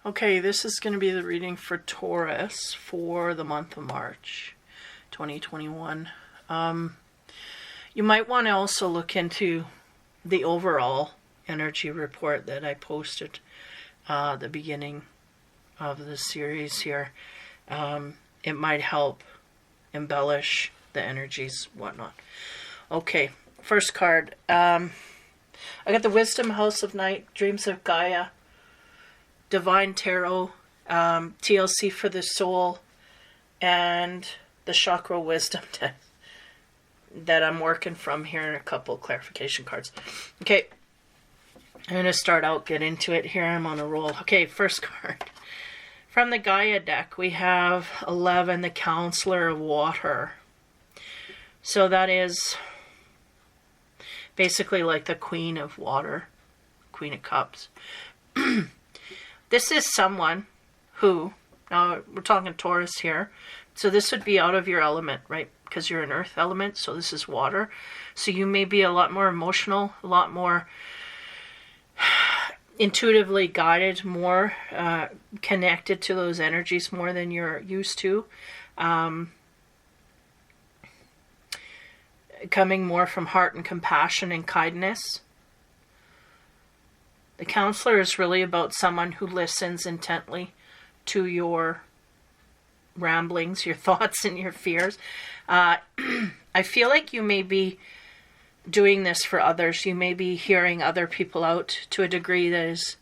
Okay, this is going to be the reading for Taurus for the month of March 2021. You might want to also look into the overall energy report that I posted the beginning of the series here. It might help embellish the energies, whatnot. Okay, first card. I got the Wisdom House of Night, Dreams of Gaia, Divine Tarot, TLC for the Soul, and the Chakra Wisdom that I'm working from here, and a couple clarification cards. Okay, I'm going to start out, get into it here. I'm on a roll. Okay, first card. From the Gaia deck, we have 11, the Counselor of Water. So that is basically like the Queen of Water, Queen of Cups. This is someone who, now we're talking Taurus here, so this would be out of your element, right? Because you're an earth element, so this is water. So you may be a lot more emotional, a lot more intuitively guided, more connected to those energies more than you're used to. Coming more from heart and compassion and kindness. The Counselor is really about someone who listens intently to your ramblings, your thoughts, and your fears. I feel like you may be doing this for others. You may be hearing other people out to a degree that is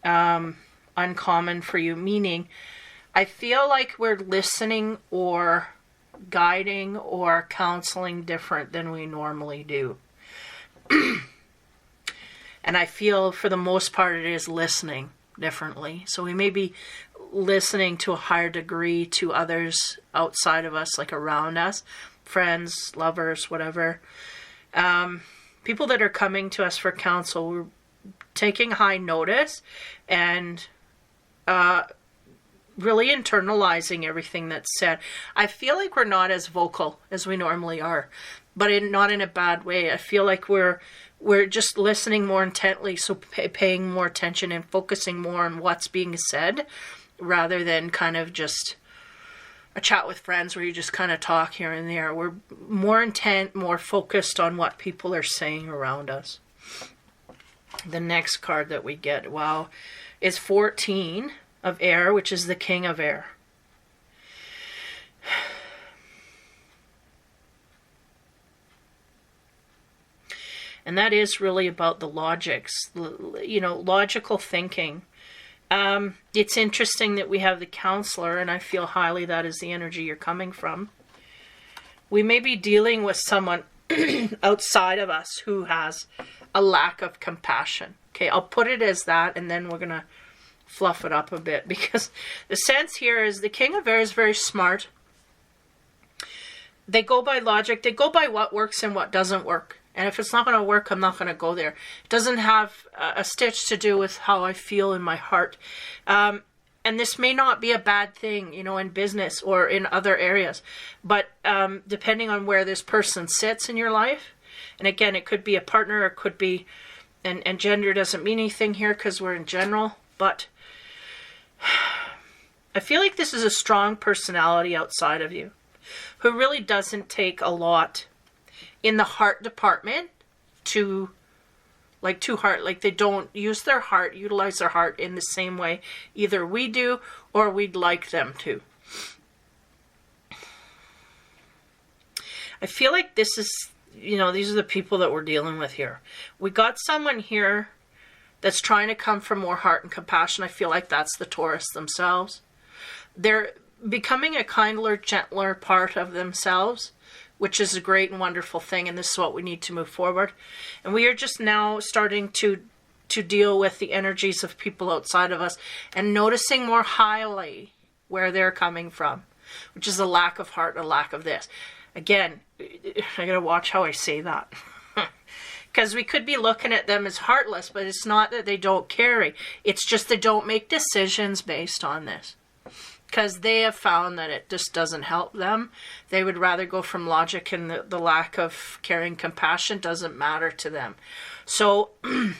uncommon for you. Meaning, I feel like we're listening or guiding or counseling different than we normally do. And I feel for the most part it is listening differently. So we may be listening to a higher degree to others outside of us, like around us, friends, lovers, whatever. People that are coming to us for counsel, we're taking high notice and really internalizing everything that's said. I feel like we're not as vocal as we normally are, but not in a bad way. I feel like we're just listening more intently, so paying more attention and focusing more on what's being said, rather than kind of just a chat with friends where you just kind of talk here and there. We're more intent, more focused on what people are saying around us. The next card that we get, wow, is 14 of Air, which is the King of Air. And that is really about the logics, logical thinking. It's interesting that we have the Counselor, and I feel highly that is the energy you're coming from. We may be dealing with someone outside of us who has a lack of compassion. Okay, I'll put it as that, and then we're going to fluff it up a bit, because the sense here is the King of Air is very smart. They go by logic. They go by what works and what doesn't work. And if it's not going to work, I'm not going to go there. It doesn't have a stitch to do with how I feel in my heart. And this may not be a bad thing, in business or in other areas. But depending on where this person sits in your life, and again, it could be a partner, or it could be, and gender doesn't mean anything here because we're in general, but I feel like this is a strong personality outside of you who really doesn't take a lot in the heart department to heart. Like, they don't use their heart, utilize their heart in the same way either we do or we'd like them to. I feel like this is, these are the people that we're dealing with here. We got someone here that's trying to come from more heart and compassion. I feel like that's the Taurus themselves. They're becoming a kinder, gentler part of themselves, which is a great and wonderful thing, and this is what we need to move forward. And we are just now starting to deal with the energies of people outside of us and noticing more highly where they're coming from, which is a lack of heart, a lack of this. Again, I gotta watch how I say that. Because we could be looking at them as heartless, but it's not that they don't carry. It's just they don't make decisions based on this. Because they have found that it just doesn't help them. They would rather go from logic, and the lack of caring compassion doesn't matter to them. So,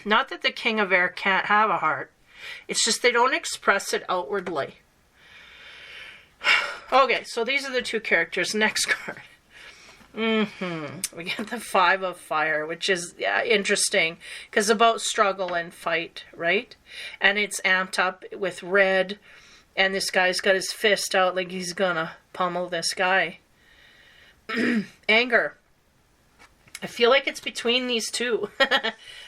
not that the King of Air can't have a heart. It's just they don't express it outwardly. Okay, so these are the two characters. Next card. We get the Five of Fire, which is interesting because about struggle and fight, right? And it's amped up with red, and this guy's got his fist out like he's gonna pummel this guy. Anger. I feel like it's between these two.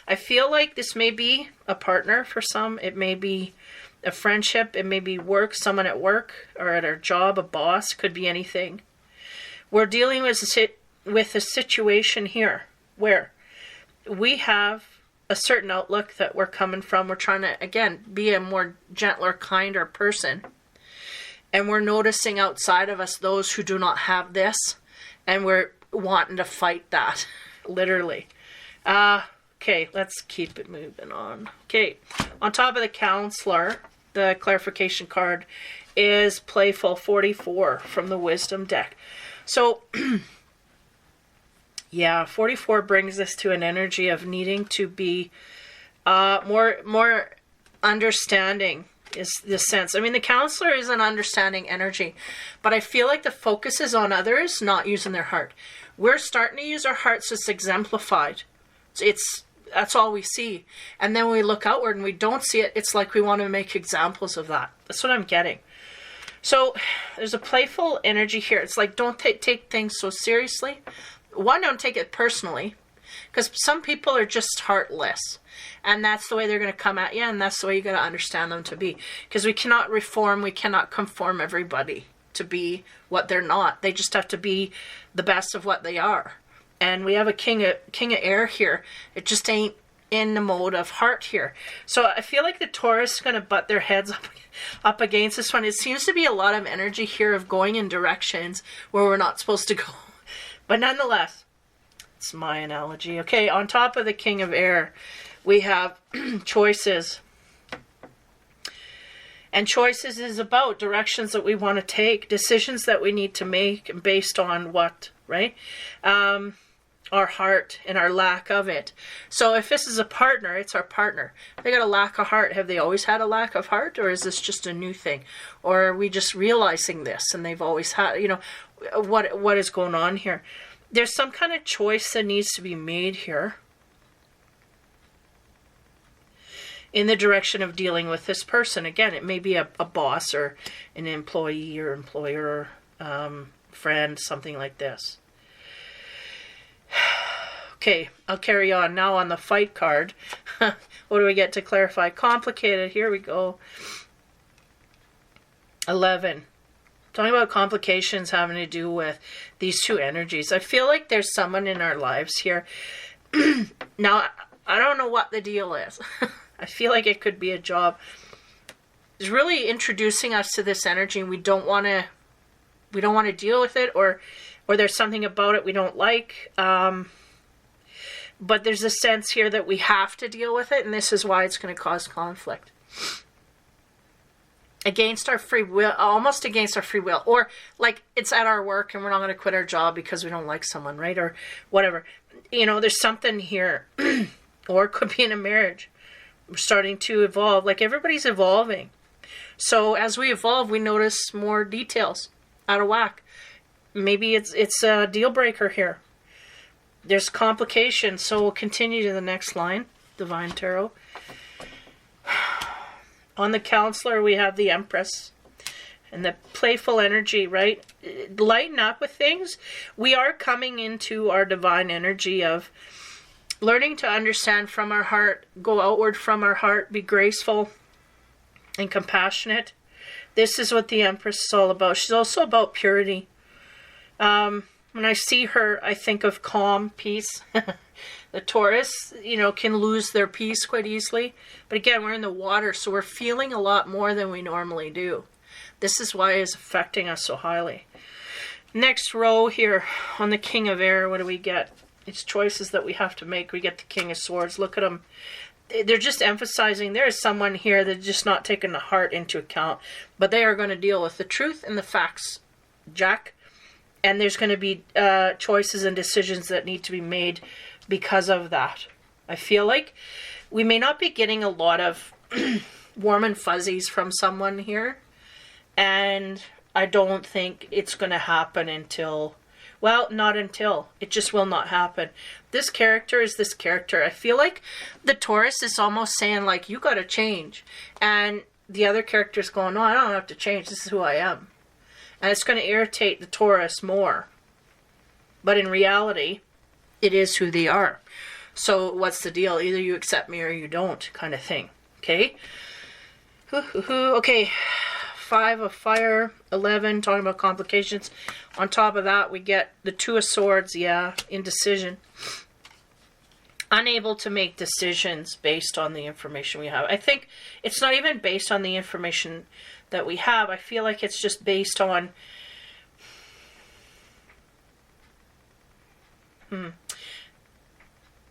I feel like this may be a partner for some. It may be a friendship. It may be work, someone at work or at our job, a boss. Could be anything. We're dealing with a situation here where we have a certain outlook that we're coming from. We're trying to, again, be a more gentler, kinder person. And we're noticing outside of us those who do not have this. And we're wanting to fight that, literally. Okay, let's keep it moving on. Okay, on top of the Counselor, the clarification card is Playful 44 from the Wisdom deck. So, yeah, 44 brings us to an energy of needing to be more understanding is the sense. I mean, the Counselor is an understanding energy, but I feel like the focus is on others not using their heart. We're starting to use our hearts as exemplified. That's all we see. And then when we look outward and we don't see it, it's like we want to make examples of that. That's what I'm getting. So there's a playful energy here. It's like, don't take things so seriously. One, don't take it personally, because some people are just heartless. And that's the way they're going to come at you, and that's the way you got to understand them to be. Because we cannot reform, we cannot conform everybody to be what they're not. They just have to be the best of what they are. And we have a king of air here. It just ain't in the mode of heart here. So I feel like the Taurus is going to butt their heads up against this one. It seems to be a lot of energy here of going in directions where we're not supposed to go. But nonetheless, it's my analogy. Okay, on top of the king of air, we have choices. And choices is about directions that we want to take, decisions that we need to make based on what, right? Our heart and our lack of it. So if this is a partner, it's our partner. They got a lack of heart. Have they always had a lack of heart, or is this just a new thing? Or are we just realizing this and they've always had, what is going on here? There's some kind of choice that needs to be made here in the direction of dealing with this person. Again, it may be a boss or an employee or employer, friend, something like this. Okay, I'll carry on. Now on the fight card, what do we get to clarify? Complicated, here we go. 11. Talking about complications having to do with these two energies. I feel like there's someone in our lives here. Now, I don't know what the deal is. I feel like it could be a job. It's really introducing us to this energy, and we don't want to deal with it, or there's something about it we don't like. But there's a sense here that we have to deal with it, and this is why it's going to cause conflict. Against our free will, almost against our free will. Or like it's at our work and we're not going to quit our job because we don't like someone, right? Or whatever. There's something here. Or it could be in a marriage. We're starting to evolve. Like everybody's evolving. So as we evolve, we notice more details out of whack. Maybe it's a deal breaker here. There's complications, so we'll continue to the next line, Divine Tarot. On the Counselor, we have the Empress and the playful energy, right? Lighten up with things. We are coming into our divine energy of learning to understand from our heart, go outward from our heart, be graceful and compassionate. This is what the Empress is all about. She's also about purity. When I see her, I think of calm, peace. The Taurus, can lose their peace quite easily. But again, we're in the water, so we're feeling a lot more than we normally do. This is why it's affecting us so highly. Next row here on the King of Air, what do we get? It's choices that we have to make. We get the King of Swords. Look at them. They're just emphasizing there is someone here that's just not taking the heart into account. But they are going to deal with the truth and the facts, Jack. And there's going to be choices and decisions that need to be made because of that. I feel like we may not be getting a lot of warm and fuzzies from someone here. And I don't think it's going to happen until, well, not until. It just will not happen. This character is this character. I feel like the Taurus is almost saying, like, you got to change. And the other character's going, no, I don't have to change. This is who I am. And it's going to irritate the Taurus more. But in reality, it is who they are. So what's the deal? Either you accept me or you don't, kind of thing. Okay? Okay. 5 of fire, 11, talking about complications. On top of that, we get the 2 of swords, yeah, indecision. Unable to make decisions based on the information we have. I think it's not even based on the information that we have. I feel like it's just based on...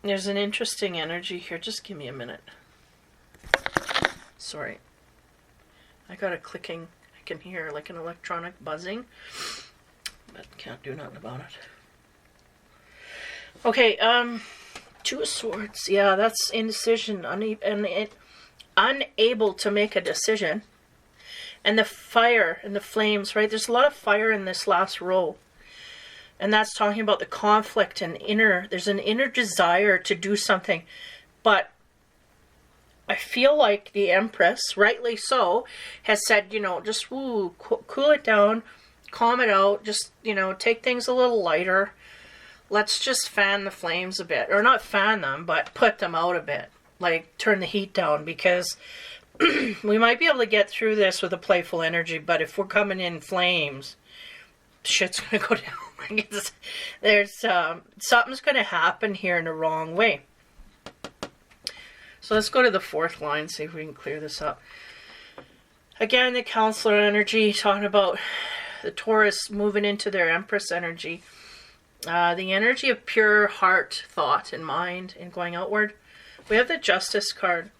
There's an interesting energy here. Just give me a minute. Sorry. I got a clicking. I can hear like an electronic buzzing. But can't do nothing about it. Okay, 2 of swords. Yeah, that's indecision. Unable to make a decision. And the fire and the flames, right? There's a lot of fire in this last row. And that's talking about the conflict and there's an inner desire to do something. But I feel like the Empress, rightly so, has said, just cool it down, calm it out, just, take things a little lighter. Let's just fan the flames a bit. Or not fan them, but put them out a bit. Like, turn the heat down, because we might be able to get through this with a playful energy, but if we're coming in flames, shit's going to go down. There's something's going to happen here in the wrong way. So let's go to the 4th line, see if we can clear this up. Again, the Counselor energy, talking about the Taurus moving into their Empress energy. The energy of pure heart, thought, and mind, and going outward. We have the Justice card.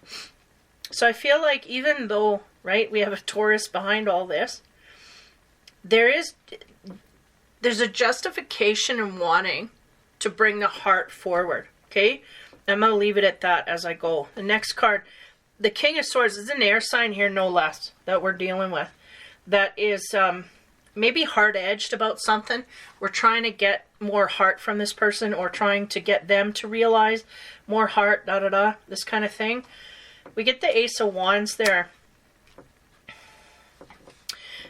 So I feel like even though, right, we have a Taurus behind all this, there's a justification in wanting to bring the heart forward, okay? I'm going to leave it at that as I go. The next card, the King of Swords, is an air sign here, no less, that we're dealing with. That is maybe hard-edged about something. We're trying to get more heart from this person, or trying to get them to realize more heart, this kind of thing. We get the Ace of Wands there.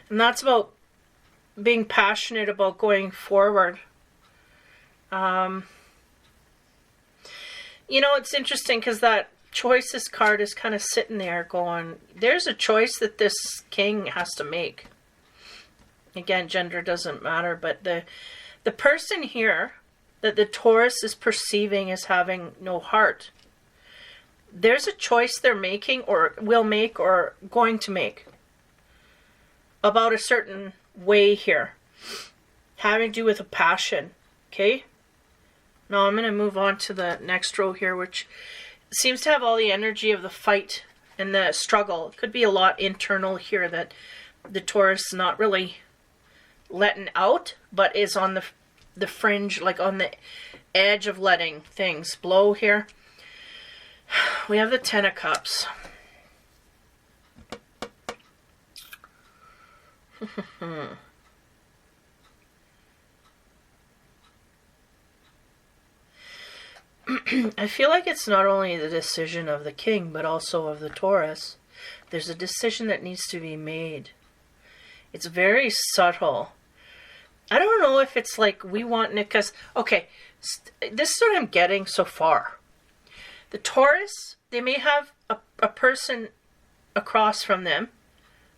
And that's about being passionate about going forward. It's interesting because that Choices card is kind of sitting there going, there's a choice that this king has to make. Again, gender doesn't matter, but the person here that the Taurus is perceiving as having no heart, there's a choice they're making, or will make, or going to make, about a certain way here, having to do with a passion. Okay, now I'm going to move on to the next row here, which seems to have all the energy of the fight and the struggle. It could be a lot internal here that the Taurus is not really letting out, but is on the fringe, like on the edge of letting things blow here. We have the 10 of Cups. I feel like it's not only the decision of the king, but also of the Taurus. There's a decision that needs to be made. It's very subtle. I don't know if it's like we want it, because, okay, this is what I'm getting so far. The Taurus, they may have a person across from them,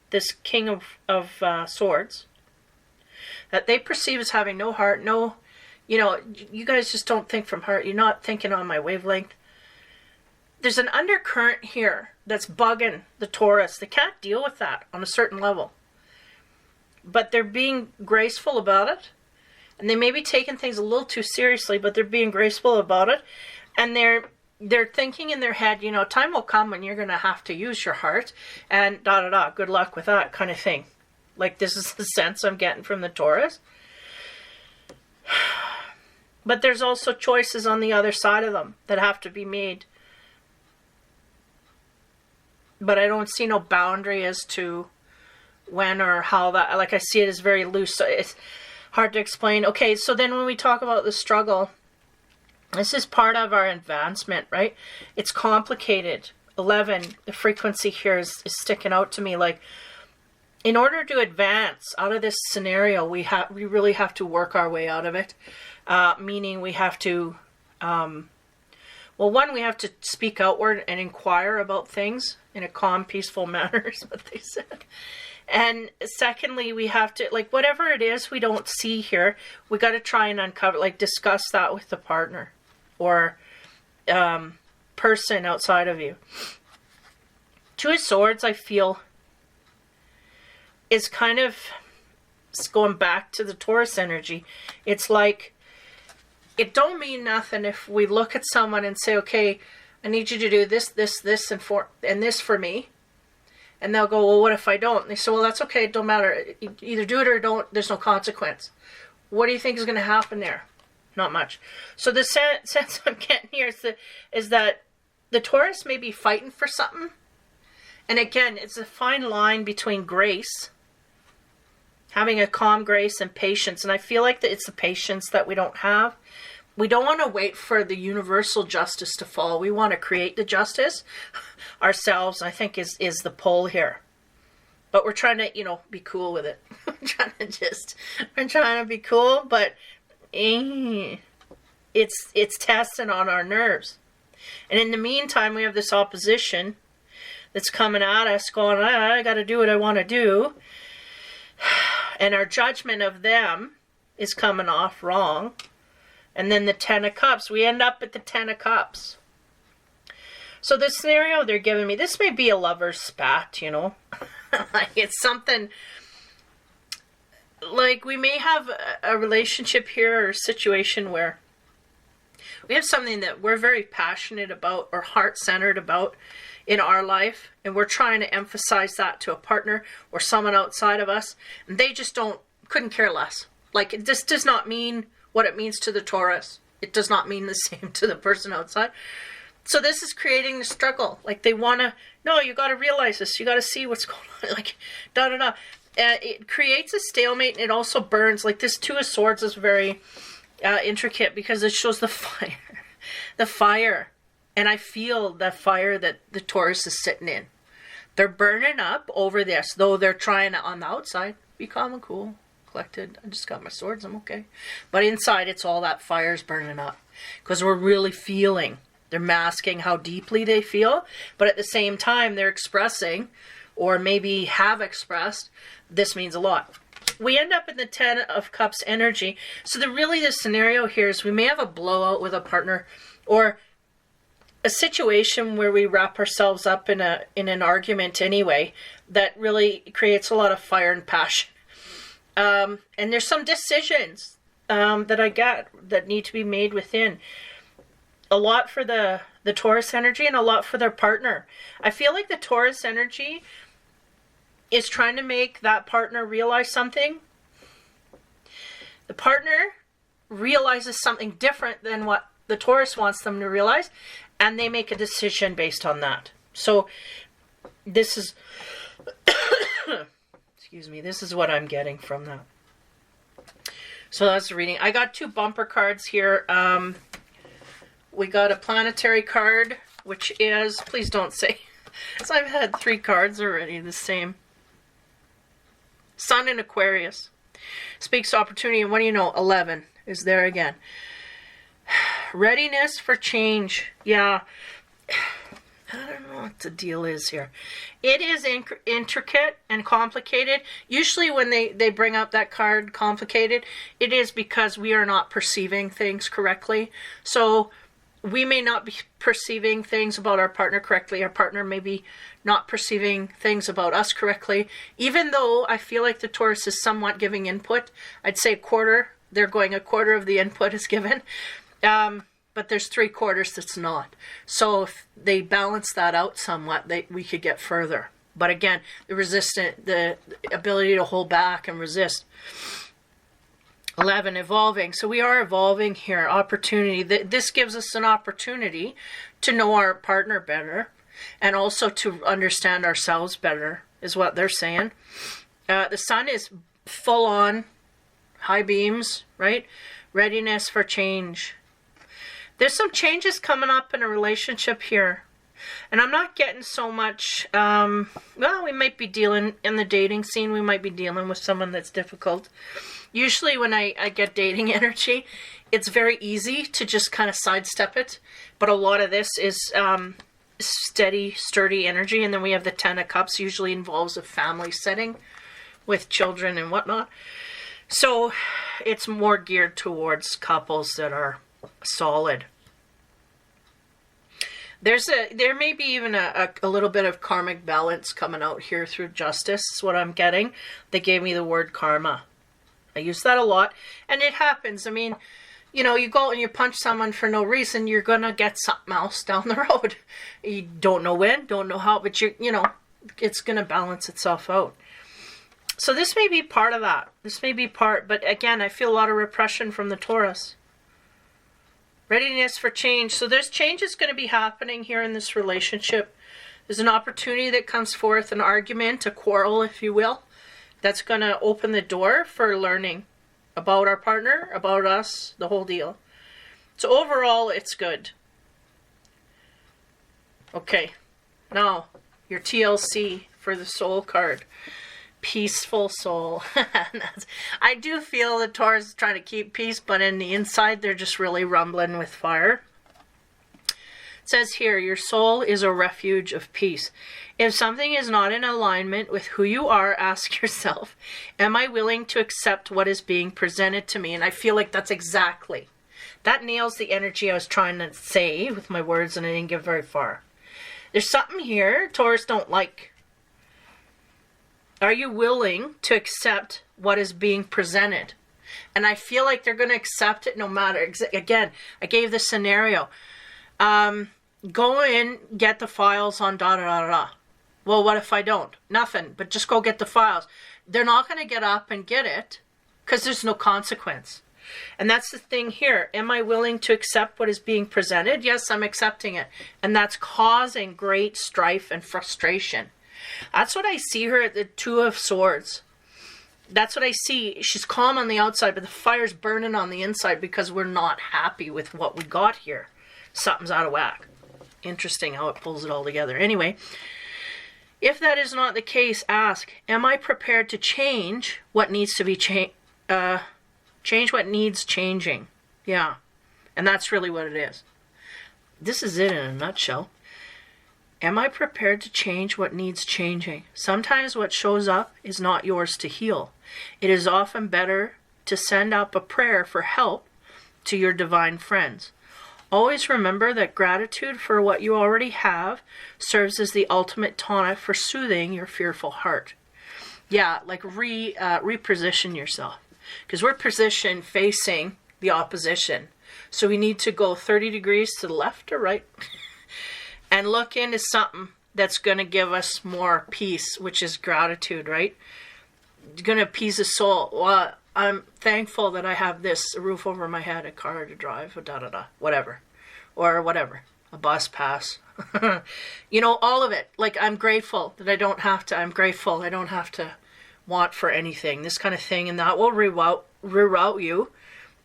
this King of Swords, that they perceive as having no heart, no, you guys just don't think from heart. You're not thinking on my wavelength. There's an undercurrent here that's bugging the Taurus. They can't deal with that on a certain level. But they're being graceful about it. And they may be taking things a little too seriously, but they're being graceful about it. And they're thinking in their head, time will come when you're going to have to use your heart. And good luck with that kind of thing. Like, this is the sense I'm getting from the Taurus. But there's also choices on the other side of them that have to be made. but I don't see no boundary as to when or how that, like I see it as very loose, so it's hard to explain. Okay, so then when we talk about the struggle, this is part of our advancement, right? It's complicated. 11, the frequency here is sticking out to me. Like, in order to advance out of this scenario, we really have to work our way out of it. Meaning we have to, well, one, we have to speak outward and inquire about things in a calm, peaceful manner, is what they said. And secondly, we have to, like, whatever it is we don't see here, we got to try and uncover, like, discuss that with the partner or person outside of you. Two of Swords, I feel, is kind of, it's going back to the Taurus energy. It's like, it don't mean nothing if we look at someone and say, okay, I need you to do this, this, this, and this for me. And they'll go, well, what if I don't? And they say, well, that's okay. It don't matter. Either do it or don't. There's no consequence. What do you think is going to happen there? Not much. So the sense I'm getting here is that the Taurus may be fighting for something. And again, it's a fine line between grace, having a calm grace, and patience. And I feel like that it's the patience that we don't have. We don't want to wait for the universal justice to fall. We want to create the justice ourselves, I think, is the pull here. But we're trying to, be cool with it. we're trying to be cool, but it's testing on our nerves. And in the meantime, we have this opposition that's coming at us going, I got to do what I want to do. And our judgment of them is coming off wrong. And then the 10 of Cups. We end up at the 10 of Cups. So the scenario they're giving me, this may be a lover's spat, like it's something, like we may have a relationship here or a situation where we have something that we're very passionate about or heart-centered about in our life. And we're trying to emphasize that to a partner or someone outside of us. And they just couldn't care less. Like, this does not mean what it means to the Taurus. It does not mean the same to the person outside. So this is creating the struggle. Like, they want to, no, you got to realize this. You got to see what's going on. Like, da-da-da. It creates a stalemate, and it also burns. Like, this Two of Swords is very intricate because it shows the fire. The fire. And I feel the fire that the Taurus is sitting in. They're burning up over this, though they're trying to, on the outside, be calm and cool. Collected. I just got my swords. I'm okay. But inside, it's all that fire's burning up. Because we're really feeling. They're masking how deeply they feel. But at the same time, they're expressing, or maybe have expressed, this means a lot. We end up in the 10 of Cups energy. So the scenario here is we may have a blowout with a partner, or a situation where we wrap ourselves up in an argument anyway, that really creates a lot of fire and passion. And there's some decisions that I get that need to be made within. A lot for the Taurus energy and a lot for their partner. I feel like the Taurus energy is trying to make that partner realize something. The partner realizes something different than what the Taurus wants them to realize, and they make a decision based on that. So this is... Excuse me, this is what I'm getting from that. So that's the reading. I got 2 bumper cards here. We got a planetary card, which is, please don't say, so I've had 3 cards already, the same. Sun in Aquarius. Speaks opportunity, and what do you know? 11 is there again. Readiness for change. Yeah. I don't know what the deal is here. It is intricate and complicated. Usually when they bring up that card, complicated, it is because we are not perceiving things correctly. So we may not be perceiving things about our partner correctly. Our partner may be not perceiving things about us correctly. Even though I feel like the Taurus is somewhat giving input. I'd say a quarter. They're going a quarter of the input is given. But there's 3/4 that's not. So if they balance that out somewhat, we could get further. But again, the ability to hold back and resist. 11, evolving. So we are evolving here. Opportunity. This gives us an opportunity to know our partner better. and also to understand ourselves better is what they're saying. The sun is full on, high beams, right? Readiness for change. There's some changes coming up in a relationship here. And I'm not getting so much, well, we might be dealing, in the dating scene, we might be dealing with someone that's difficult. Usually when I get dating energy, it's very easy to just kind of sidestep it. But a lot of this is steady, sturdy energy. And then we have the Ten of Cups, usually involves a family setting with children and whatnot. So it's more geared towards couples that are solid. There may be even a little bit of karmic balance coming out here through justice, is what I'm getting. They gave me the word karma. I use that a lot, and it happens. I mean, you know, you go and you punch someone for no reason, you're going to get something else down the road. You don't know when, don't know how, but you know, it's going to balance itself out. So this may be part of that. This may be part, but again, I feel a lot of repression from the Taurus. Readiness for change. So there's changes going to be happening here in this relationship. There's an opportunity that comes forth, an argument, a quarrel, if you will, that's going to open the door for learning about our partner, about us, the whole deal. So overall, it's good. Okay, now your TLC for the soul card. Peaceful soul. I do feel the Taurus is trying to keep peace, but in the inside they're just really rumbling with fire. It says here, your soul is a refuge of peace. If something is not in alignment with who you are, ask yourself, am I willing to accept what is being presented to me? And I feel like that's exactly, that nails the energy I was trying to say with my words, and I didn't get very far. There's something here Taurus don't like. Are you willing to accept what is being presented? And I feel like they're going to accept it no matter. Again, I gave the scenario. Go in, get the files on da-da-da-da. Well, what if I don't? Nothing, but just go get the files. They're not going to get up and get it because there's no consequence. And that's the thing here. Am I willing to accept what is being presented? Yes, I'm accepting it. And that's causing great strife and frustration. That's what I see her at the Two of Swords. That's what I see. She's calm on the outside, but the fire's burning on the inside because we're not happy with what we got here. Something's out of whack. Interesting how it pulls it all together. Anyway, if that is not the case, ask, am I prepared to change what needs to be change what needs changing? Yeah. And that's really what it is. This is it in a nutshell. Am I prepared to change what needs changing? Sometimes what shows up is not yours to heal. It is often better to send up a prayer for help to your divine friends. Always remember that gratitude for what you already have serves as the ultimate tonic for soothing your fearful heart. Yeah, like reposition yourself. Because we're positioned facing the opposition. So we need to go 30 degrees to the left or right. And look into something that's going to give us more peace, which is gratitude, right? It's going to appease the soul. Well, I'm thankful that I have this, a roof over my head, a car to drive, whatever. Or whatever, a bus pass. You know, all of it. Like, I'm grateful that I'm grateful I don't have to want for anything. This kind of thing, and that will reroute you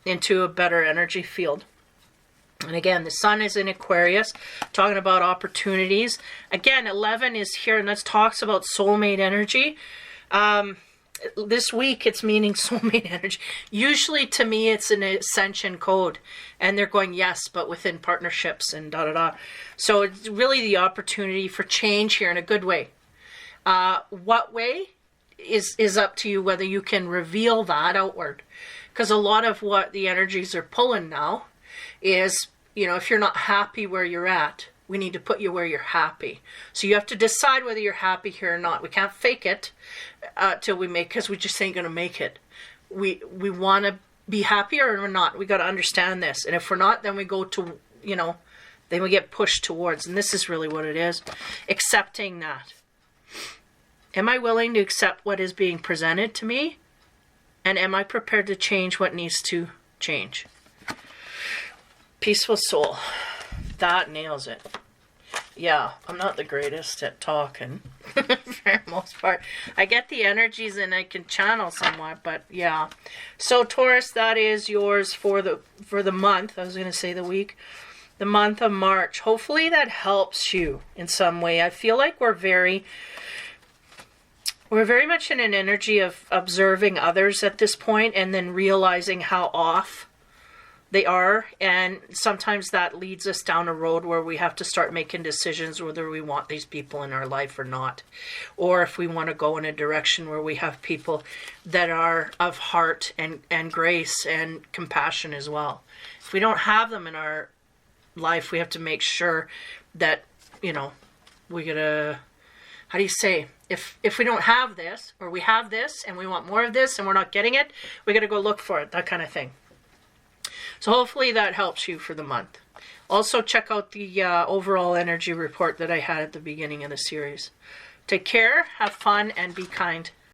into a better energy field. And again, the sun is in Aquarius, talking about opportunities. Again, 11 is here, and this talks about soulmate energy. This week, it's meaning soulmate energy. Usually, to me, it's an ascension code. And they're going, yes, but within partnerships and da-da-da. So it's really the opportunity for change here in a good way. What way is up to you, whether you can reveal that outward. Because a lot of what the energies are pulling now is, you know, if you're not happy where you're at, we need to put you where you're happy. So you have to decide whether you're happy here or not. We can't fake it till we make, because we just ain't going to make it. We want to be happy or we're not. We got to understand this. And if we're not, then we go to, you know, then we get pushed towards. And this is really what it is. Accepting that. Am I willing to accept what is being presented to me? And am I prepared to change what needs to change? Peaceful soul. That nails it. Yeah, I'm not the greatest at talking for the most part. I get the energies and I can channel somewhat, but yeah. So Taurus, that is yours for the month. I was going to say the week. The month of March. Hopefully that helps you in some way. I feel like we're very much in an energy of observing others at this point and then realizing how off they are, and sometimes that leads us down a road where we have to start making decisions whether we want these people in our life or not, or if we want to go in a direction where we have people that are of heart and grace and compassion as well. If we don't have them in our life, we have to make sure that, we gotta, how do you say, if we don't have this, or we have this and we want more of this and we're not getting it, we gotta go look for it, that kind of thing. So hopefully that helps you for the month. Also check out the overall energy report that I had at the beginning of the series. Take care, have fun, and be kind.